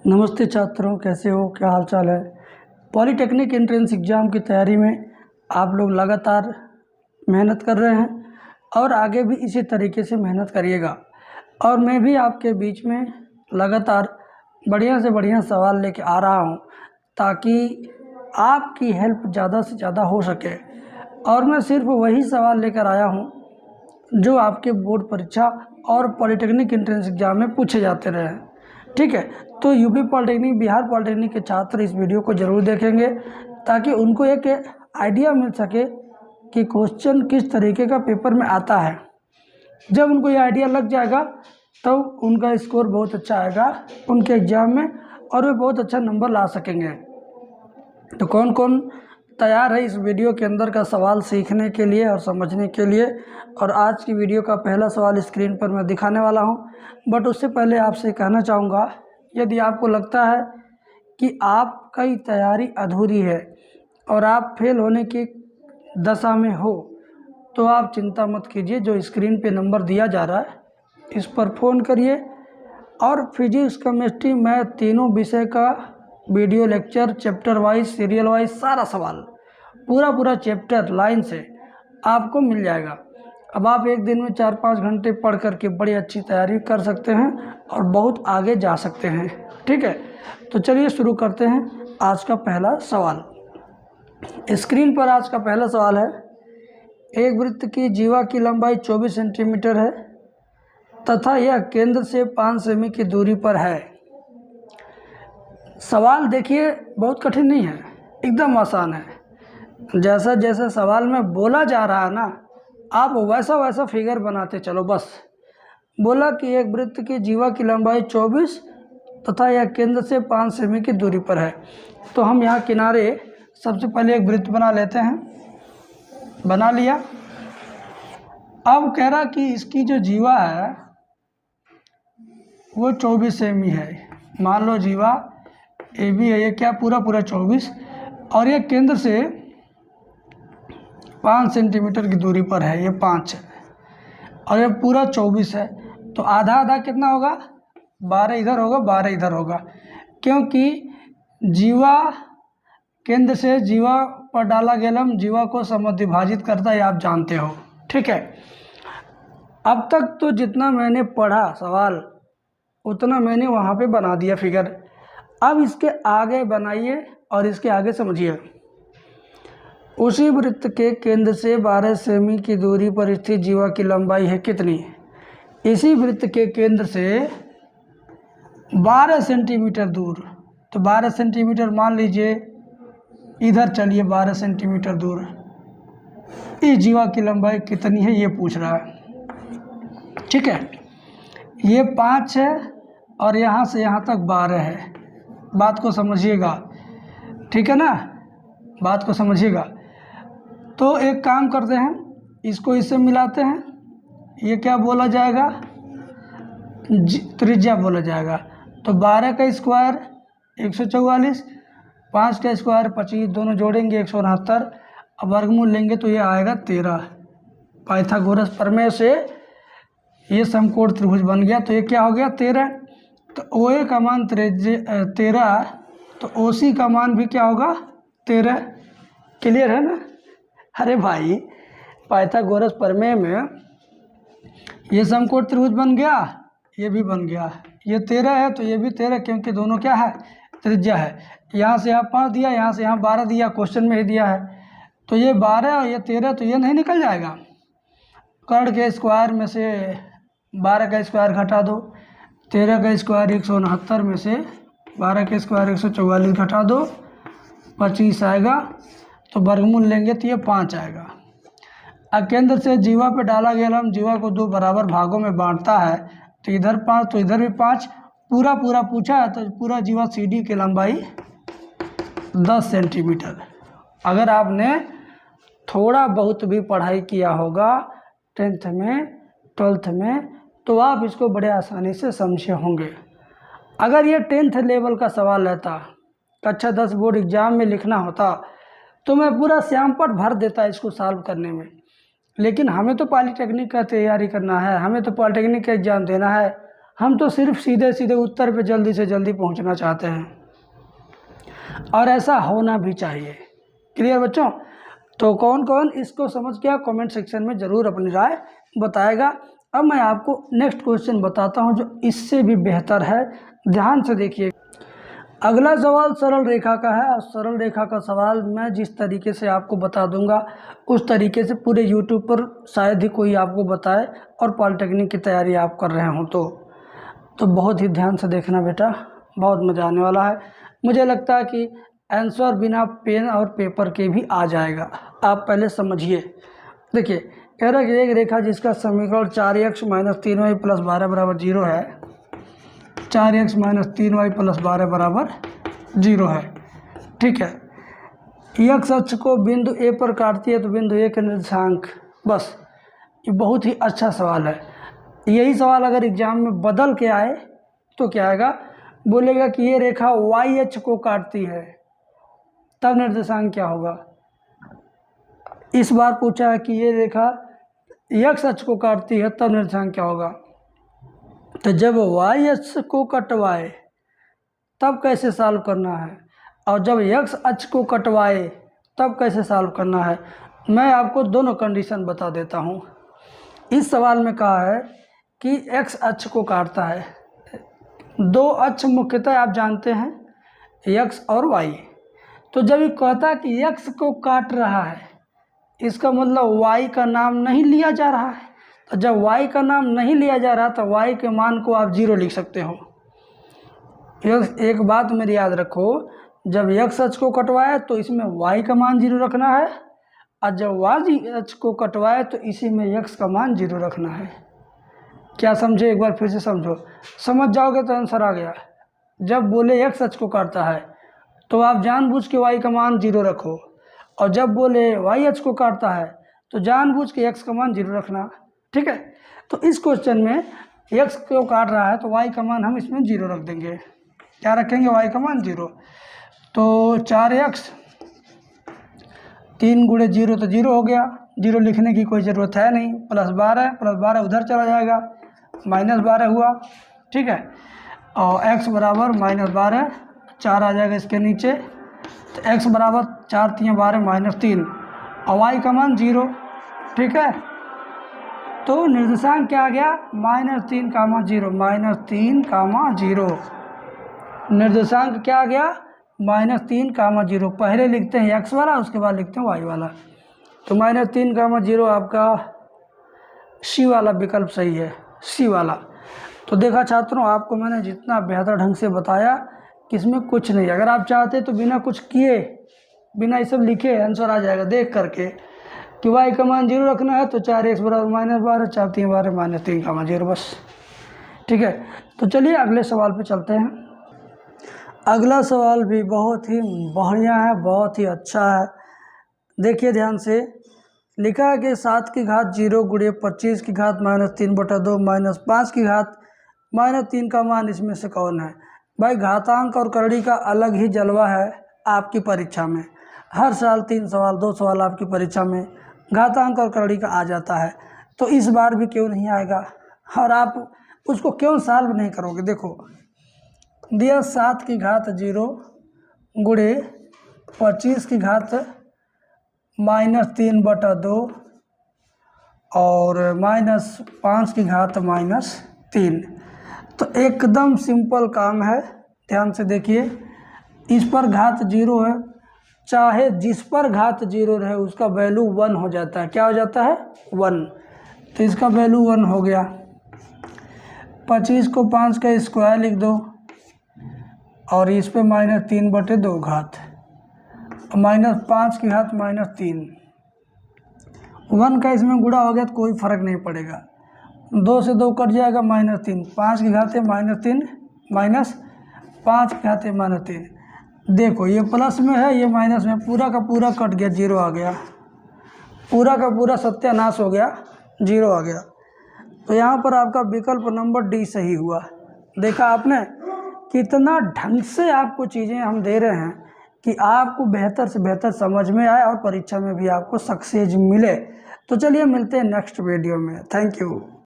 नमस्ते छात्रों, कैसे हो? क्या हाल चाल है? पॉलीटेक्निक एंट्रेंस एग्ज़ाम की तैयारी में आप लोग लगातार मेहनत कर रहे हैं और आगे भी इसी तरीके से मेहनत करिएगा। और मैं भी आपके बीच में लगातार बढ़िया से बढ़िया सवाल लेके आ रहा हूं ताकि आपकी हेल्प ज़्यादा से ज़्यादा हो सके। और मैं सिर्फ वही सवाल लेकर आया हूं जो आपके बोर्ड परीक्षा और पॉलीटेक्निक एंट्रेंस एग्ज़ाम में पूछे जाते रहे हैं। ठीक है, तो यूपी पॉलीटेक्निक, बिहार पॉलीटेक्निक के छात्र इस वीडियो को ज़रूर देखेंगे ताकि उनको एक आइडिया मिल सके कि क्वेश्चन किस तरीके का पेपर में आता है। जब उनको ये आइडिया लग जाएगा तो उनका स्कोर बहुत अच्छा आएगा उनके एग्ज़ाम में और वे बहुत अच्छा नंबर ला सकेंगे। तो कौन कौन तैयार है इस वीडियो के अंदर का सवाल सीखने के लिए और समझने के लिए? और आज की वीडियो का पहला सवाल स्क्रीन पर मैं दिखाने वाला हूं, बट उससे पहले आपसे कहना चाहूँगा, यदि आपको लगता है कि आपकी तैयारी अधूरी है और आप फेल होने की दशा में हो तो आप चिंता मत कीजिए। जो स्क्रीन पे नंबर दिया जा रहा है इस पर फ़ोन करिए और फिजिक्स, केमिस्ट्री, मैथ तीनों विषय का video lecture chapter wise, serial wise सारा सवाल पूरा चैप्टर लाइन से आपको मिल जाएगा। अब आप एक दिन में 4-5 घंटे पढ़ करके बड़ी अच्छी तैयारी कर सकते हैं और बहुत आगे जा सकते हैं। ठीक है, तो चलिए शुरू करते हैं आज का पहला सवाल। स्क्रीन पर आज का पहला सवाल है, एक वृत्त की जीवा की लंबाई 24 सेंटीमीटर है तथा यह केंद्र से 5 सेमी की दूरी पर है। सवाल देखिए बहुत कठिन नहीं है, एकदम आसान है। जैसा जैसा सवाल में बोला जा रहा है ना, आप वैसा वैसा फिगर बनाते चलो। बस बोला कि एक वृत्त की जीवा की लंबाई 24 तथा यह केंद्र से 5 सेमी की दूरी पर है। तो हम यहाँ किनारे सबसे पहले एक वृत्त बना लेते हैं। बना लिया। अब कह रहा कि इसकी जो जीवा है वो 24 सेमी है। मान लो जीवा ए बी है, ये क्या पूरा 24 और ये केंद्र से 5 सेंटीमीटर की दूरी पर है। ये 5 है और ये पूरा 24 है। तो आधा आधा कितना होगा? 12 इधर होगा, 12 इधर होगा, क्योंकि जीवा केंद्र से जीवा पर डाला गेलम जीवा को समद्विभाजित करता है, आप जानते हो। ठीक है, अब तक तो जितना मैंने पढ़ा सवाल उतना मैंने वहाँ पे बना दिया फिगर। अब इसके आगे बनाइए और इसके आगे समझिए। उसी वृत्त के केंद्र से 12 सेमी की दूरी पर स्थित जीवा की लंबाई है कितनी? इसी वृत्त के केंद्र से 12 सेंटीमीटर दूर, तो 12 सेंटीमीटर मान लीजिए इधर चलिए, 12 सेंटीमीटर दूर इस जीवा की लंबाई कितनी है ये पूछ रहा है। ठीक है, ये 5 है और यहाँ से यहाँ तक 12 है। बात को समझिएगा, ठीक है ना? बात को समझिएगा। तो एक काम करते हैं, इसको इससे मिलाते हैं। ये क्या बोला जाएगा? त्रिज्या बोला जाएगा। तो 12 का स्क्वायर 144, 5 का स्क्वायर 25, दोनों जोड़ेंगे 169। अब वर्गमूल लेंगे तो ये आएगा 13। पाइथागोरस प्रमेय से ये समकोण त्रिभुज बन गया। तो ये क्या हो गया? 13। तो OA का मान 13, तो OC का मान भी क्या होगा? 13। क्लियर है ना? अरे भाई, पाइथागोरस प्रमेय में ये समकोण त्रिभुज बन गया, ये भी बन गया। ये 13 है तो ये भी 13, क्योंकि दोनों क्या है? त्रिज्या है। यहाँ से यहाँ 5 दिया, यहाँ से यहाँ 12 दिया, क्वेश्चन में ही दिया है। तो ये 12 और ये 13, तो ये नहीं निकल जाएगा। कर्ण के स्क्वायर में से 12 का स्क्वायर घटा दो, 13 का स्क्वायर 169 में से 12 का स्क्वायर 144 घटा दो, 25 आएगा। तो वर्गमूल लेंगे तो ये 5 आएगा। अब केंद्र से जीवा पे डाला गया हम जीवा को 2 बराबर भागों में बांटता है, तो इधर 5 तो इधर भी 5। पूरा पूछा है तो पूरा जीवा CD की लंबाई 10 सेंटीमीटर। अगर आपने थोड़ा बहुत भी पढ़ाई किया होगा 10th में, 12th में, तो आप इसको बड़े आसानी से समझे होंगे। अगर ये 10th लेवल का सवाल रहता, कक्षा 10 बोर्ड एग्ज़ाम में लिखना होता, तो मैं पूरा श्यामपट भर देता इसको सॉल्व करने में। लेकिन हमें तो पॉलीटेक्निक का तैयारी करना है, हमें तो पॉलीटेक्निक का एग्ज़ाम देना है, हम तो सिर्फ सीधे सीधे उत्तर पे जल्दी से जल्दी पहुंचना चाहते हैं, और ऐसा होना भी चाहिए। क्लियर बच्चों? तो कौन कौन इसको समझ गया कमेंट सेक्शन में ज़रूर अपनी राय बताएगा। अब मैं आपको नेक्स्ट क्वेश्चन बताता हूं जो इससे भी बेहतर है, ध्यान से देखिए। अगला सवाल सरल रेखा का है, और सरल रेखा का सवाल मैं जिस तरीके से आपको बता दूंगा उस तरीके से पूरे यूट्यूब पर शायद ही कोई आपको बताए, और पॉलिटेक्निक की तैयारी आप कर रहे हों तो बहुत ही ध्यान से देखना बेटा, बहुत मज़ा आने वाला है। मुझे लगता है कि आंसर बिना पेन और पेपर के भी आ जाएगा। आप पहले समझिए। देखिए, कह रहा है कि एक रेखा जिसका समीकरण 4x - 3y + 12 = 0 है, 4x - 3y + 12 = 0 है, ठीक है। x अक्ष को बिंदु A पर काटती है तो बिंदु A के निर्देशांक। बस, ये बहुत ही अच्छा सवाल है। यही सवाल अगर एग्जाम में बदल के आए तो क्या आएगा, बोलेगा कि ये रेखा YH को काटती है, तब निर्देशांक क्या होगा। इस बार पूछा है कि ये रेखा x अक्ष को काटती है, तब निर्देशांक क्या होगा। तो जब YH को कटवाए तब कैसे सॉल्व करना है, और जब x अक्ष को कटवाए तब कैसे सॉल्व करना है, मैं आपको दोनों कंडीशन बता देता हूँ। इस सवाल में कहा है कि x अक्ष को काटता है, दो अक्ष मुख्यतः आप जानते हैं x और y। तो जब ये कहता है कि x को काट रहा है, इसका मतलब y का नाम नहीं लिया जा रहा है। तो जब y का नाम नहीं लिया जा रहा तो y के मान को आप 0 लिख सकते हो। एक बात मेरी याद रखो, जब x अक्ष को कटवाए तो इसमें y का मान 0 रखना है, और जब y अक्ष को कटवाए तो इसी में x का मान 0 रखना है। क्या समझे? एक बार फिर से समझो, समझ जाओगे तो आंसर आ गया। जब बोले x अक्ष को काटता है तो आप जानबूझ के y का मान 0 रखो, और जब बोले y अक्ष को काटता है तो जानबूझ के x का मान 0 रखना, ठीक है। तो इस क्वेश्चन में x को काट रहा है तो y का मान हम इसमें 0 रख देंगे। क्या रखेंगे? y का मान 0। तो 4x 3 × 0 तो 0 हो गया, 0 लिखने की कोई ज़रूरत है नहीं। +12 उधर चला जाएगा, -12 हुआ, ठीक है। और x बराबर -12, 4 आ जाएगा इसके नीचे, तो x बराबर 4 × 3 = 12 -3, और y का मान 0, ठीक है। तो निर्देशांक क्या आ गया? -3, -0, -3, 0। निर्देशांक क्या आ गया? -3, 0। पहले लिखते हैं x वाला, उसके बाद लिखते हैं y वाला। तो -3, 0 आपका सी वाला विकल्प सही है, सी वाला। तो देखा छात्रों, आपको मैंने जितना बेहतर ढंग से बताया कि इसमें कुछ नहीं। अगर आप चाहते तो बिना कुछ किए, बिना ये सब लिखे आंसर आ जाएगा देख करके कि y का मान 0 रखना है, तो 4x बराबर -12, 4 × 3 = 12, -3, 0, बस, ठीक है। तो चलिए अगले सवाल पे चलते हैं। अगला सवाल भी बहुत ही बढ़िया है, बहुत ही अच्छा है। देखिए ध्यान से, लिखा है कि 7 की घात 0 × 25 की घात -3/2 -5 की घात -3 का मान इसमें से कौन है। भाई, घातांक और करड़ी का अलग ही जलवा है आपकी परीक्षा में। हर साल 3 सवाल 2 सवाल आपकी परीक्षा में घातांक और करड़ी का आ जाता है, तो इस बार भी क्यों नहीं आएगा, और आप उसको क्यों सॉल्व नहीं करोगे। देखो दिया 7 की घात 0 × 25 की घात -3/2 और -5 की घात -3। तो एकदम सिंपल काम है, ध्यान से देखिए। इस पर घात 0 है, चाहे जिस पर घात 0 रहे उसका वैल्यू 1 हो जाता है। क्या हो जाता है? 1। तो इसका वैल्यू 1 हो गया। 25 को 5 का स्क्वायर लिख दो, और इस पे -3/2 घात, -5 की घात -3। 1 का इसमें गुणा हो गया तो कोई फर्क नहीं पड़ेगा, 2 से 2 कट जाएगा, -3, 5 की घात -3 -5 की घात -3। देखो ये प्लस में है, ये माइनस में, पूरा का पूरा कट गया, 0 आ गया, पूरा का पूरा सत्यानाश हो गया, 0 आ गया। तो यहाँ पर आपका विकल्प नंबर डी सही हुआ। देखा आपने कितना ढंग से आपको चीज़ें हम दे रहे हैं कि आपको बेहतर से बेहतर समझ में आए और परीक्षा में भी आपको सक्सेस मिले। तो चलिए मिलते हैं नेक्स्ट वीडियो में। Thank you.